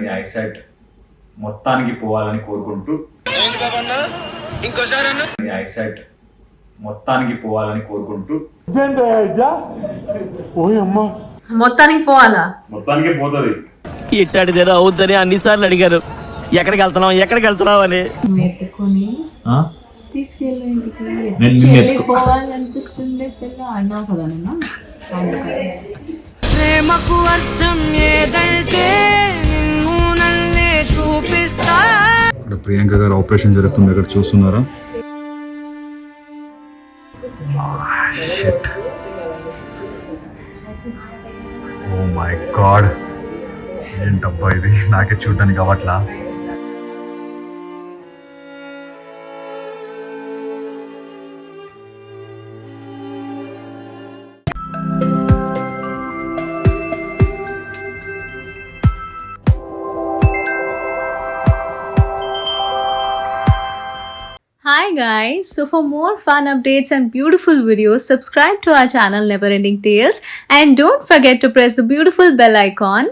మీ eyesight మొత్తానికి పోవాలని కోరుకుంటూ మీ ఐసైట్ మొత్తానికి పోవాలని కోరుకుంటూ మొత్తానికి పోవాలా? మొత్తానికి పోతుంది. ఇట్టాడిదేదో అవుద్దని అన్నిసార్లు అడిగారు. ఎక్కడికి వెళ్తున్నావు అని ఎత్తుకొని తీసుకెళ్ళి ఇంటికి పోవాలనిపిస్తుంది పిల్ల అన్నావు కదా నిన్న. ప్రేమకు అర్థం ఏదంటే నన్నే చూపిస్తా. ఇక్కడ ప్రియాంక గారు ఆపరేషన్ జరుగుతుంది, ఇక్కడ చూస్తున్నారా? ఓ మై గాడ్, ఏంటబ్బా ఇది, నాకే చూడడానికి అవ్వట్లా. Hi guys, so for more fun updates and beautiful videos, subscribe to our channel Neverending Tales and don't forget to press the beautiful bell icon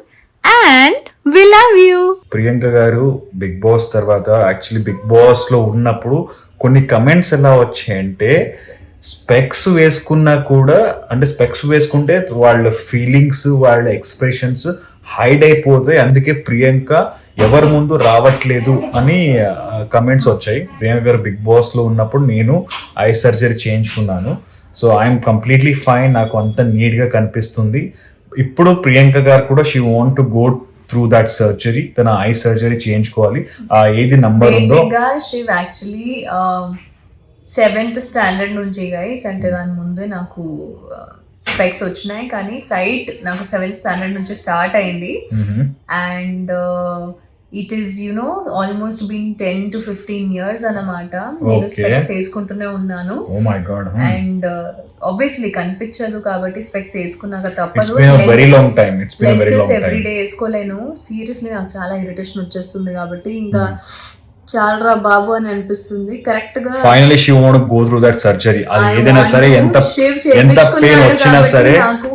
and we love you. Priyanka గారు big boss తర్వాత actually big boss లో ఉన్నప్పుడు కొన్ని comments ఎలా వచ్చాయంటే, specs వేసుకున్నా కూడా, అంటే స్పెక్స్ వేసుకుంటే వాళ్ళ ఫీలింగ్స్ వాళ్ళ ఎక్స్ప్రెషన్స్ హైడ్ అయిపోతాయి, అందుకే ప్రియాంక ఎవరి ముందు రావట్లేదు అని కమెంట్స్ వచ్చాయి. ప్రియాంక గారు బిగ్ బాస్ లో ఉన్నప్పుడు నేను ఐ సర్జరీ చేయించుకున్నాను, సో ఐఎమ్ కంప్లీట్లీ ఫైన్, నాకు అంత నీట్ గా కనిపిస్తుంది. ఇప్పుడు ప్రియాంక గారు కూడా she want to go through that surgery, తన ఐ సర్జరీ చేయించుకోవాలి. ఏది నంబర్ ఉందో యాక్చువల్లీ 7th స్టాండర్డ్ నుంచి గైస్, అంటే దాని ముందే నాకు స్పెక్స్ వచ్చినాయి, కానీ సైట్ నాకు 7th స్టాండర్డ్ నుంచి స్టార్ట్ అయింది. And it is almost been 10 to 15 years అన్నమాట. నేను స్పెక్స్ వేసుకుంటూనే ఉన్నాను. అండ్ ఆబ్వియస్లీ కనిపించదు కాబట్టి స్పెక్స్ వేసుకున్నాక తప్పదు. లెన్సెస్ ఎవ్రీడే వేసుకోలేను, సీరియస్లీ నాకు చాలా ఇరిటేషన్ వచ్చేస్తుంది కాబట్టి ఇంకా చాలరా బాబు అని అనిపిస్తుంది. కరెక్ట్ గా finally she want to go through that surgery. అది ఏదైనా సరే, ఎంత పెయిన్ వచ్చినా సరే, నాకు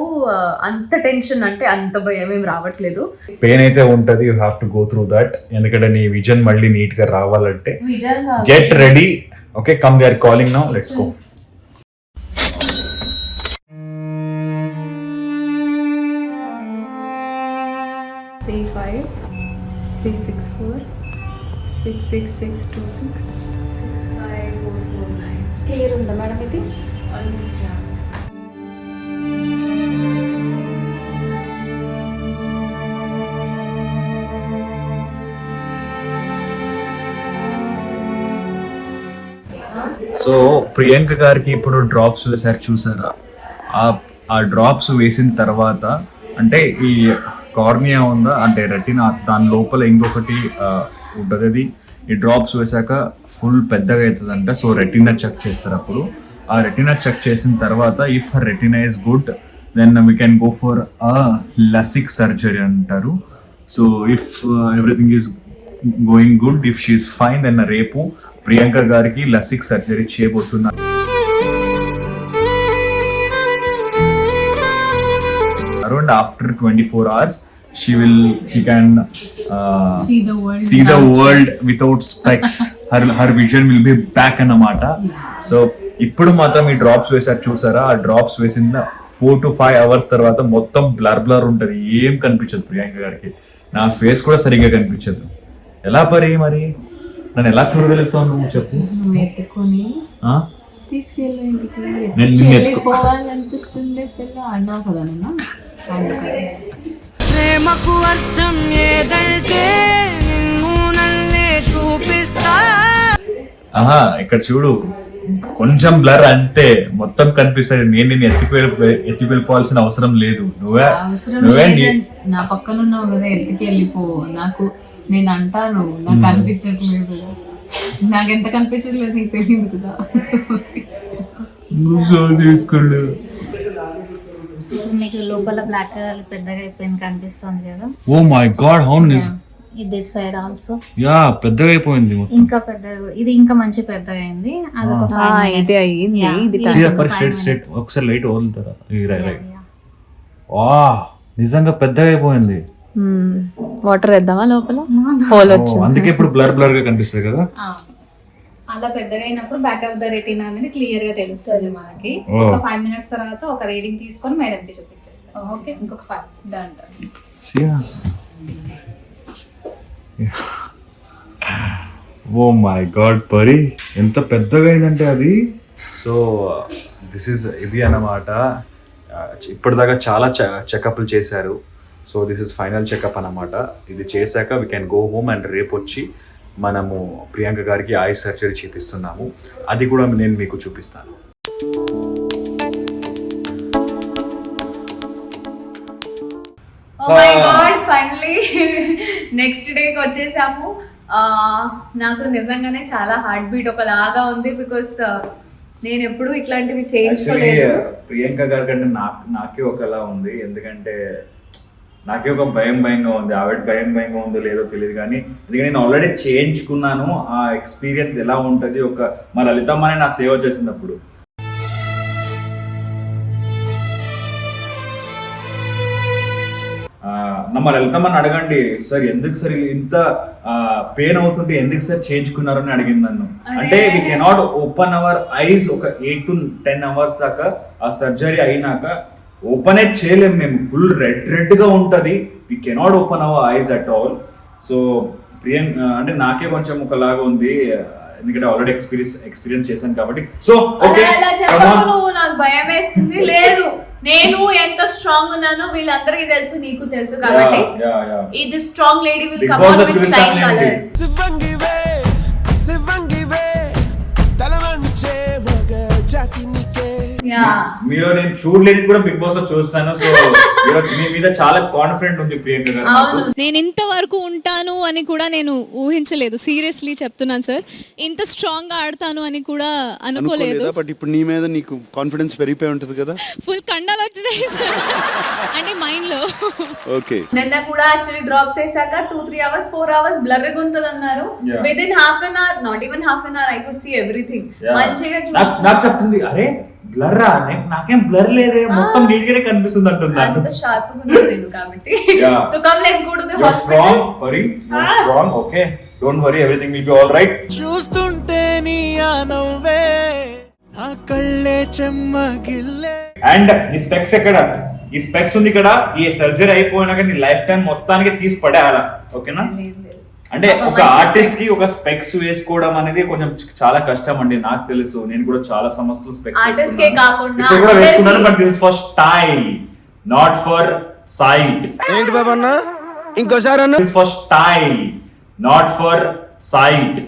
అంత టెన్షన్ అంటే అంత భయం ఏం రావట్లేదు. పెయిన్ అయితే ఉంటది, you have to go through that. ఎందుకంటే నీ విజన్ మళ్ళీ నీట్ గా రావాలంటే get ready. Okay, come they are calling now, let's go. Clear ఉందా మేడం? ఇది ఆల్మోస్ట్ సో ప్రియాంక గారికి ఇప్పుడు డ్రాప్స్ వేసారు, చూసారా? ఆ డ్రాప్స్ వేసిన తర్వాత, అంటే ఈ కార్నియా ఉందా, అంటే రెటినా, దాని లోపల ఇంకొకటి ఉంటుంది. అది ఈ డ్రాప్స్ వేసాక ఫుల్ పెద్దగా అవుతుందంట. సో రెటినా చెక్ చేస్తారు. అప్పుడు ఆ రెటినా చెక్ చేసిన తర్వాత, if her retina is good then we can go for LASIK surgery అంటారు. So if everything is going good, if she is fine, then రేపు ప్రియాంక గారికి లసిక్ సర్జరీ చేయబోతున్నారు. Around after 24 hours she can see the world without specs. her vision will be back అన్నమాట. So ఇప్పుడు మాత్రం ఈ drops వేసారు, చూసారా? ఆ డ్రాప్స్ వేసిన 4 to 5 hours తర్వాత మొత్తం బ్లర్ ఉంటది, ఏం కనిపించదు ప్రియాంక గారికి. నా ఫేస్ కూడా సరిగ్గా కనిపించదు. ఎలా మరి నన్ను ఎలా చూడగలుగుతావు నువ్వు, చెప్పు? ఎత్తుకొని తీసుకెళ్ళి ఇంటికి పోవాలనిపిస్తుంది పిల్ల అన్నావు కదా నిన్న. ప్రేమకు అర్థం ఏదంటే నన్నే చూపిస్తా. ఇక్కడ చూడు, కొంచెం బ్లర్ అంతే, మొత్తం కనిపిస్తుంది. నేను నిన్ను ఎత్తికి వెళ్ళిపోవాల్సిన అవసరం లేదు. నువ్వే నా పక్కన ఉన్నావు కదా, ఎత్తికి వెళ్ళిపో. నేను అంటాను నాకు కనిపించట్లేదు, నాకు ఎంత కనిపించట్లేదు నీకు తెలియదు కదా. మీకు లోపల బ్లాక్ కలర్ పెద్దగా అయిపోయింది కనిపిస్తుంది కదా. ఓ మై గాడ్, అవును. ఇది సైడ్ ఆల్సో యా పెద్దగా అయిపోయింది, ఇంకా పెద్దగా. ఇది ఇంకా మంచి పెద్దగా అయింది. అది ఒక ఒకసారి లైట్ వదులుతారా? వా, నిజంగా పెద్దగా అయిపోయింది. వాటర్ వేద్దామా లోపల హోల్ వచ్చింది. అందుకే ఇప్పుడు బ్లర్ బ్లర్ గా కనిపిస్తుంది కదా. అలా పెద్దగా అయినప్పుడు బ్యాక్ ఆఫ్ ద రెటీనా అనేది క్లియర్ గా తెలుస్తుంది మనకి. ఒక 5 minutes తర్వాత ఒక రీడింగ్ తీసుకొని మేడంకి చూపించేస్తాం. ఓకే, ఇంకొక 5 డన్. ఓ మై గాడ్ పరి, ఎంత పెద్దగా అయిందంటే అది. సో ఇది అన్నమాట. ఇప్పటిదాకా చాలా చెకప్లు చేశారు. So this is final checkup అన్నమాట. ఇది చేశాక we can go home and రేపు వచ్చి మనము ప్రియాంక గారికి ఐ సర్జరీ చేపిస్తున్నాము. అది కూడా నేను మీకు చూపిస్తాను. Oh my god, finally next డేకి వచ్చేసాము. నాకు నిజంగానే చాలా హార్ట్ బీట్ ఒకలాగా ఉంది. బికాస్ నేను ఎప్పుడు ఇట్లాంటివి చేయించుకోలేదు. ప్రియాంక గారి కంటే నాకే ఒకలా ఉంది. ఎందుకంటే నాకే ఒక భయంగా ఉంది. ఆవిడ భయంగా ఉందో లేదో తెలియదు కానీ, ఎందుకంటే నేను ఆల్రెడీ చేయించుకున్నాను. ఆ ఎక్స్పీరియన్స్ ఎలా ఉంటుంది, మా లలితమ్మనే నా సేవ చేసినప్పుడు. మా లలితమ్మని అడగండి, సార్ ఎందుకు సార్ ఇంత పెయిన్ అవుతుంటే ఎందుకు సార్ చేయించుకున్నారని అడిగింది నన్ను. అంటే we cannot open our ice ఒక 8 to 10 hours దాకా. ఆ సర్జరీ అయినాక ఓపెన్ చేయలేము మేము. ఫుల్ రెడ్ గా ఉంటది. We cannot open our eyes at all. So అంటే నాకే కొంచెం ఒకలాగా ఉంది, ఎందుకంటే ఆల్రెడీ ఎక్స్పీరియన్స్ చేశాను కాబట్టి. సో ఓకే, నాకు భయం వేస్తుంది. లేదు, నేను ఎంత స్ట్రాంగ్ ఉన్నానో వీళ్ళందరికీ తెలుసు, నీకు తెలుసు కాబట్టి ఇది strong lady will come out with flying colours. మీరు నేను చూడలేదు కూడా బిగ్ బాస్ లో చూస్తాను. సో మీ మీద చాలా కాన్ఫిడెంట్ ఉంది ప్రియాంక గారు. నేను ఇంతవరకు ఉంటాను అని కూడా నేను ఊహించలేదు. సీరియస్లీ చెప్తున్నాను సార్, ఇంత స్ట్రాంగ్ గా ఆడతాను అని కూడా అనుకోలేదు. బట్ ఇప్పుడు నీ మీద నీకు కాన్ఫిడెన్స్ పెరిగిపోయి ఉంటుంది కదా. ఫుల్ కండాలు వచ్చినాయి అంటే మైండ్ లో. ఓకే, నిన్న కూడా యాక్చువల్లీ డ్రాప్స్ చేశాక 2-3 hours 4 hours బ్లర్ గా ఉంటుంది అన్నారు. Within half an hour, not even half an hour, I could see everything. మంచిగా నాకు చెప్తుంది, అరే బ్లర్ నాకేం బ్లర్ లేదే, మొత్తం నీట్ గానే కనిపిస్తుంది అంటుంది. అంత షార్ప్ గా ఉంది కాబట్టి. So come let's go to the hospital. Pari, you are strong. Okay, don't worry, everything will be all right. చూస్తుంటే నీ ఆ నవ్వే నా కళ్ళే చెమ్మగిల్లే. అండ్ ఈ స్పెక్స్ ఎక్కడ? ఈ స్పెక్స్ ఉంది ఇక్కడ. ఈ సర్జరీ అయిపోయినాక నీ లైఫ్ టైం మొత్తానికి తీసి పడేయాలా, ఓకేనా? అంటే ఒక ఆర్టిస్ట్ కి ఒక స్పెక్స్ వేసుకోవడం అనేది కొంచెం చాలా కష్టం అండి. నాకు తెలుసు, నేను కూడా చాలా సంవత్సరాలు స్పెక్స్ వేసుకున్నాను. But this is for style, not for sight. ఏంటి బాబా అన్న, ఇంకోసారి అన్న. This for style, not for sight.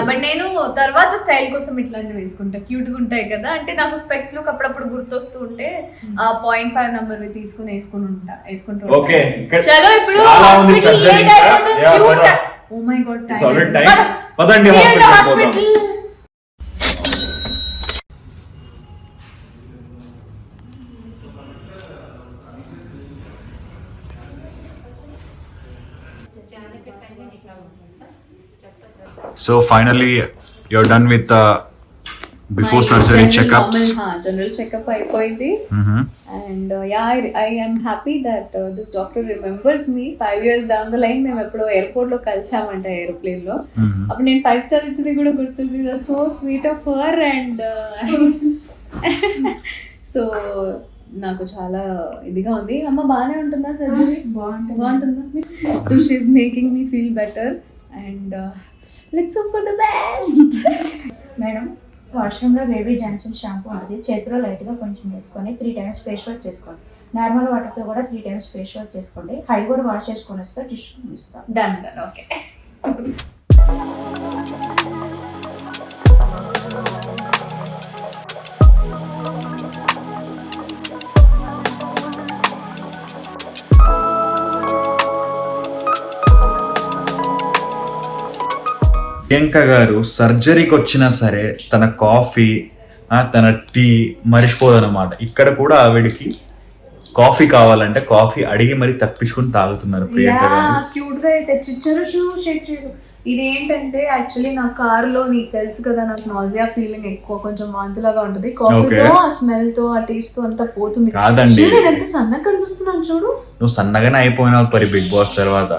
But నేను తర్వాత స్టైల్ కోసం ఇట్లాంటివి వేసుకుంటా, క్యూట్ గా ఉంటాయి కదా. అంటే నాకు స్పెక్స్ లుక్ అప్పుడప్పుడు గుర్తొస్తూ ఉంటే 0.5 నెంబర్ తీసుకుని వేసుకుంటూ. ఓకే, చలో ఇప్పుడు ఓ మై గాడ్, టైం పదండి hospital. So finally you're done with the before surgery checkups. General checkup అయిపోయింది. And I am happy that this doctor remembers me 5 years down the line. మేము ఎప్పుడో ఎయిర్పోర్ట్ లో కలిసామంట, aeroplane లో. అప్పుడు నేను 5 star ఇచ్చింది కూడా గుర్తుంది. So sweet of her. And so నాకు చాలా ఇదిగా ఉంది. అమ్మ బాగానే ఉంటుందా సర్జరీ? బాగుంటుందా? So she is making me feel better. And let's hope for the best. Madam, వర్షంలో బేబీ జాన్సన్ షాంపూ ఉంటుంది. చేతిలో లైట్గా కొంచెం వేసుకొని 3 times ఫేస్ వాష్ చేసుకోండి. నార్మల్ వాటర్తో కూడా 3 times ఫేస్ వాష్ చేసుకోండి. హై కూడా వాష్ చేసుకొని వస్తే టిష్యూ ఇస్తాం. డన్. ఓకే. ప్రియాంక గారు సర్జరీకి వచ్చినా సరే తన కాఫీ, తన టీ మర్చిపోదన్నమాట. ఇక్కడ కూడా ఆవిడకి కాఫీ కావాలంటే కాఫీ అడిగి మరి తప్పించుకుని తాగుతున్నారు ప్రియాంక గారు. క్యూట్ స్మూత్గా తెచ్చిచ్చారు, షూ షేక్ చేయరు. ఇది ఏంటంటే యాక్చువల్లీ నా కార్లో నీకు తెలుసు కదా, నాకు నాజియా ఫీలింగ్ ఎక్కువ, కొంచెం వాంతులాగా ఉంటుంది. కాఫీతో ఆ స్మెల్తో ఆ టేస్ట్తో అంతా పోతుంది. కాదండి, నేను ఎంత సన్నగా కనిపిస్తున్నాను చూడు. నువ్వు సన్నగానే అయిపోయినావు పరి బిగ్ బాస్ తర్వాత.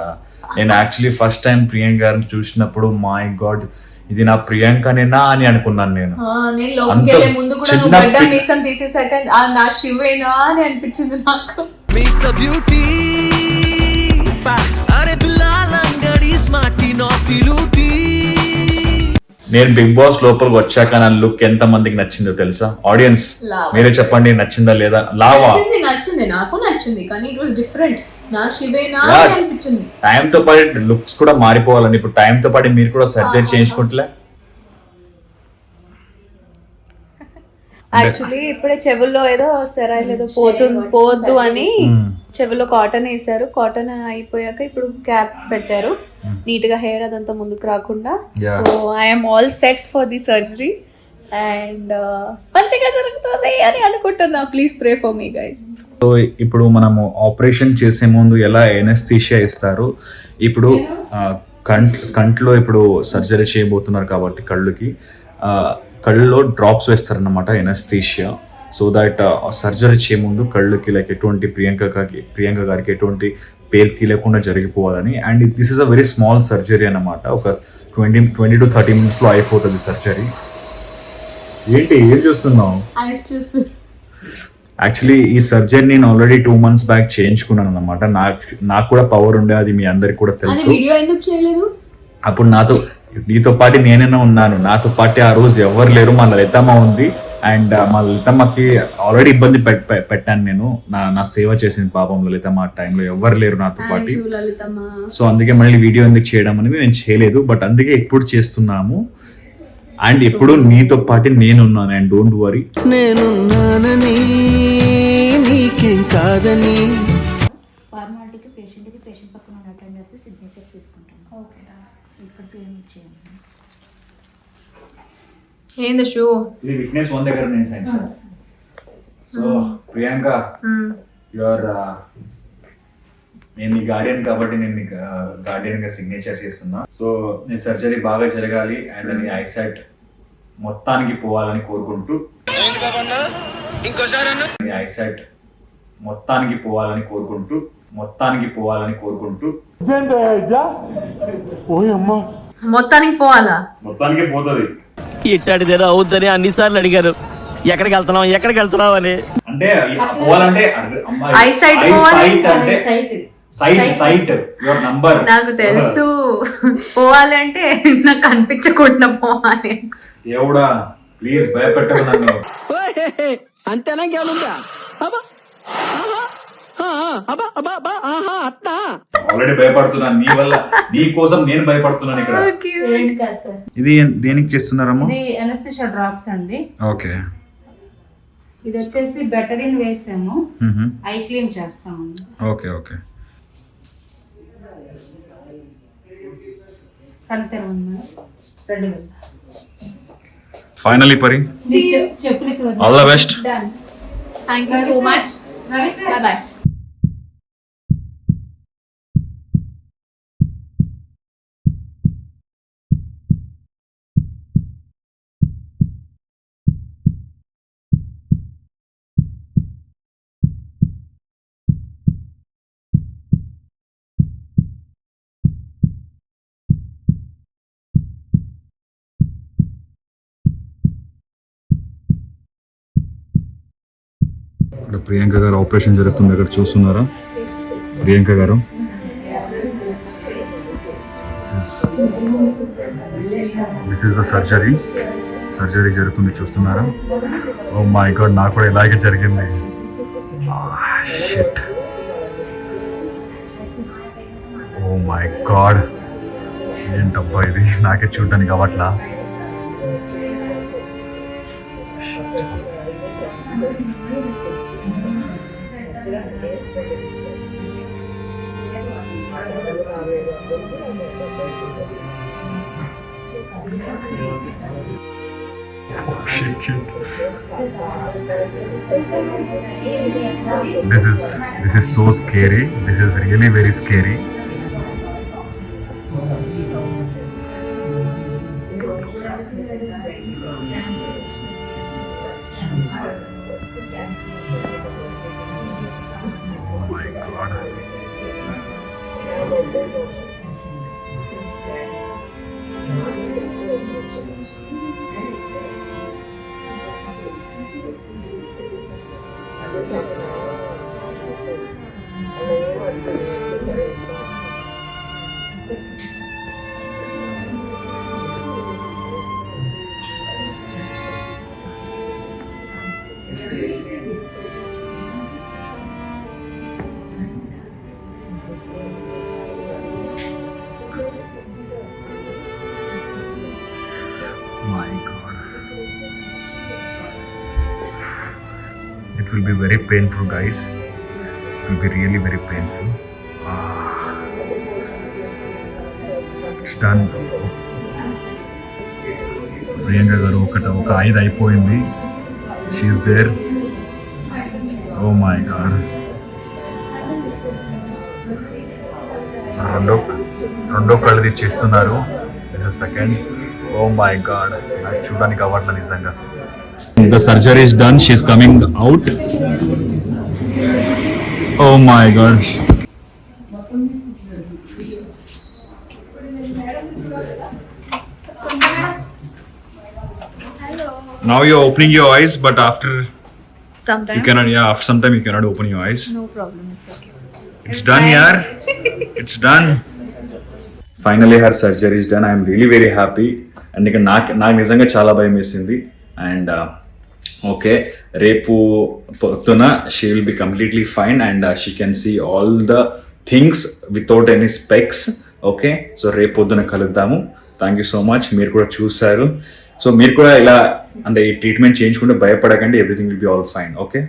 నేను యాక్చువల్లీ ఫస్ట్ టైం ప్రియాంక గారిని చూసినప్పుడు మై గాడ్ ఇది నా ప్రియాంకనేనా అని అనుకున్నాను నేను. నేను లోపలికి వెళ్ళే ముందు కూడా నువ్వు గడ్డం మీసం తీసేసాక నా శివేనా అని అనిపించింది నాకు. నేను బిగ్ బాస్ లోపలికి వచ్చాక నా లుక్ ఎంత మందికి నచ్చిందో తెలుసా? ఆడియన్స్ మీరే చెప్పండి, నచ్చిందా లేదా? లావా నచ్చింది, నాకు నచ్చింది, కానీ ఇట్ వాస్ డిఫరెంట్. నా శివేనా అని అనిపించింది. టైం తో పాటు లుక్స్ కూడా మారిపోవాలని, ఇప్పుడు టైం తో పాటు మీరు కూడా సర్జరీ చేయించుకుంటలే. యాక్చువల్లీ ఇప్పుడే చెవుల్లో ఏదో స్టెరాయిల్ ఏదో పోద్దు అని చెవుల్లో కాటన్ వేసారు. కాటన్ అయిపోయాక ఇప్పుడు క్యాప్ పెట్టారు, నీట్ గా హెయిర్ అదంతా ముందుకు రాకుండా. So I'm all set for the surgery and మంచిగా జరుగుతుంది అని అనుకుంటున్నా. Please pray for me guys. So ఇప్పుడు మనము ఆపరేషన్ చేసే ముందు ఎలా ఎనస్థీషియా ఇస్తారు, ఇప్పుడు కంట్లో ఇప్పుడు సర్జరీ చేయబోతున్నారు కాబట్టి కళ్ళుకి కళ్ళలో డ్రాప్స్ వేస్తారన్నమాట ఎనస్థీషియా. సో దట్ సర్జరీ చేయ ముందు కళ్ళుకి లైక్ ఎటువంటి ప్రియాంక గారికి ఎటువంటి పేరు తీయకుండా జరిగిపోవాలని. And this is a very small surgery అన్నమాట. ఒక 20 to 30 minutes అయిపోతుంది సర్జరీ. ఏంటి ఏం చూస్తున్నావు? యాక్చువల్లీ ఈ సర్జరీ నేను ఆల్రెడీ 2 months బ్యాక్ చేయించుకున్నాను అనమాట. నాకు కూడా పవర్ ఉండే, అది మీ అందరికి కూడా తెలుసు. అప్పుడు నీతో పాటు నేనైనా ఉన్నాను, నాతో పాటు ఆ రోజు ఎవరు లేరు, మా లలితమ్మ ఉంది. అండ్ మా లలితమ్మకి ఆల్రెడీ ఇబ్బంది పెట్టాను నేను, నా సేవ చేసింది పాపం లలితమ్మ. ఆ టైంలో ఎవరు లేరు నాతో పాటు. సో అందుకే మళ్ళీ వీడియో ఎందుకు చేయడం అనేది నేను చేయలేదు, బట్ అందుకే ఇప్పుడు చేస్తున్నాము. అండ్ ఇప్పుడు నీతో పాటు నేనున్నాను. అండ్ డోంట్ వరీ, నేనున్నానని నీకేం కాదని. ఫార్మాలిటీకి పేషెంట్ పక్కన ఉన్న అటెండర్కి సిగ్నేచర్ తీసుకుంటాను. ఓకే, ఇక్కడ పేమెంట్ చేయండి. ఏంది షూ? ఇది విట్నెస్ 1 దగ్గర నేను సైన్ చేస్తాను. సో ప్రియాంక, యువర్ నేను నీ గార్డియన్ కాబట్టి నేను నీ గార్డియన్ గా సిగ్నేచర్ చేస్తున్నా. సో నీ సర్జరీ బాగా జరగాలి అండ్ నీ ఐసైట్ మొత్తానికి పోవాలని కోరుకుంటూ, నీ ఐసైట్ మొత్తానికి పోవాలని కోరుకుంటూ మొత్తానికి పోవాలా? మొత్తానికి పోతుంది. ఇట్టాడిదేదో అవుద్దని అన్నిసార్లు అడిగారు, ఎక్కడికి వెళ్తున్నావు అని. అంటే పోవాలంటే ఐసైట్ అంటే సైట్ యువర్ నంబర్. నాకు తెలుసు, పోవాలి అంటే నాకు కనిపించకుండా పోవాలి. దేవుడా ప్లీజ్ భయపెట్టకు నన్ను. అంతేనా కేవలుందా? ఆల్రెడీ భయపడుతున్నాను నీ వల్ల, నీ కోసం నేను భయపడుతున్నాను ఇక్కడ. ఇది దేనికి చేస్తున్నారమ్మా? ఇది అనస్థిషియా డ్రాప్స్ అండి. ఓకే, ఇది వచ్చేసి బెటడిన్ వేసాము, ఐ క్లీన్ చేస్తామండి. Okay okay. ఫైనలీ పరి, all the best. Thank you so much. Bye. ఇక్కడ ప్రియాంక గారు ఆపరేషన్ జరుగుతుంది, ఇక్కడ చూస్తున్నారా? ప్రియాంక గారు, దిస్ ఇస్ ద సర్జరీ జరుగుతుంది, చూస్తున్నారా? ఓ మై గాడ్, నాకు కూడా ఇలాగే జరిగింది. షిట్, ఓ మై గాడ్, ఏంటబ్బా ఇది, నాకే చూడడానికి అవ్వట్లా. Oh shit. This is so scary. This is really very scary. Oh my God. My God. It will be very painful, guys. It will be really very painful. It's done. Priyanka గారు ఒక 5 అయిపోయింది. She is there. Oh my god. రెండో కళ్ళు చేస్తున్నారు. Second. Oh my God, నాకు చూడడానికి అవ్వట్లేదు నిజంగా. The surgery is done. She's coming out. Oh my God. Now you're opening your eyes, but after Sometimes. you cannot. Yeah, after some time you cannot open your eyes. No problem. It's okay. It's done, yaar. It's done. Finally, her surgery is done. I am really very happy. And నాకు నిజంగా చాలా భయం వేసింది. And okay, రేపు పొద్దున she will be completely fine and she can see all the things without any specs. Okay, so రేపు పొద్దున కలుద్దాము. Thank you so much. మీరు కూడా చూసారు. సో మీరు కూడా ఇలా అంటే ఈ ట్రీట్మెంట్ చేయించుకుంటే భయపడకండి. Everything will be all fine. Okay.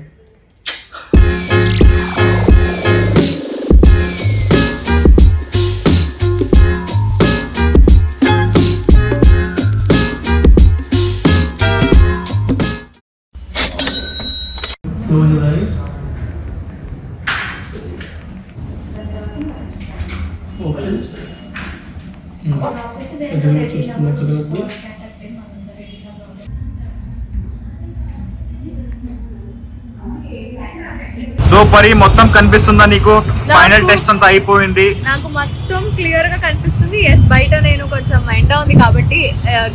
So పరి మొత్తం కనిపిస్తుందా నీకు? ఫైనల్ టెస్ట్ అంతా అయిపోయింది. నాకు మొత్తం క్లియర్ గా కనిపిస్తుంది. ఎస్, బయట నేను కొంచెం ఎండ ఉంది కాబట్టి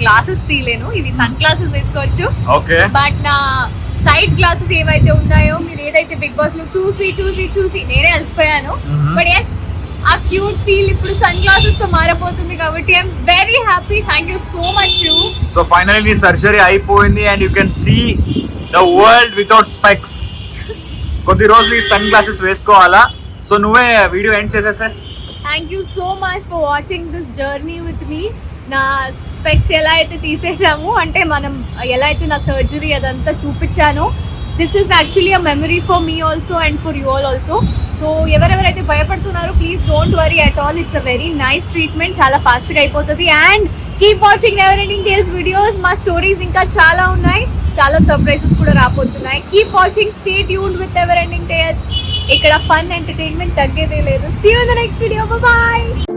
గ్లాసెస్ తీయలేను. ఇవి సన్ గ్లాసెస్ వేసుకోవచ్చు. ఓకే. బట్ నా సైడ్ గ్లాసెస్ ఏవైతే ఉన్నాయో, మీరు ఏదైతే బిగ్ బాస్ లో చూసి చూసి చూసి నేనే అలసిపోయాను. బట్ ఎస్, ఆ క్యూట్ ఫీల్ ఇప్పుడు సన్ గ్లాసెస్ తో మారిపోతుంది కాబట్టి I'm very happy. Thank you so much you. So finally surgery అయిపోయింది and you can see the world without specs. కొద్ది రోజులు ఈ సన్ గ్లాసెస్ వేసుకోవాలా. సో నువ్వే వీడియో ఎండ్ చేసేసే. Thank you so much for watching this journey with me. నా specs ఎలా అయితే తీసేసాము, అంటే మనం ఎలా అయితే నా సర్జరీ అదంతా చూపించాను. This is actually a memory for me also and for you all also. So ఎవరెవరైతే భయపడుతున్నారో please don't worry at all. It's a very nice treatment. చాలా ఫాస్ట్గా అయిపోతుంది. And keep watching never ending tales videos. మా stories ఇంకా చాలా ఉన్నాయి. చాలా సర్ప్రైజెస్ కూడా రాబోతున్నాయి. Keep watching, stay tuned with never ending tales. ఇక్కడ ఫన్ ఎంటర్టైన్మెంట్ తగ్గేదే లేదు. See you in the next video. Bye by.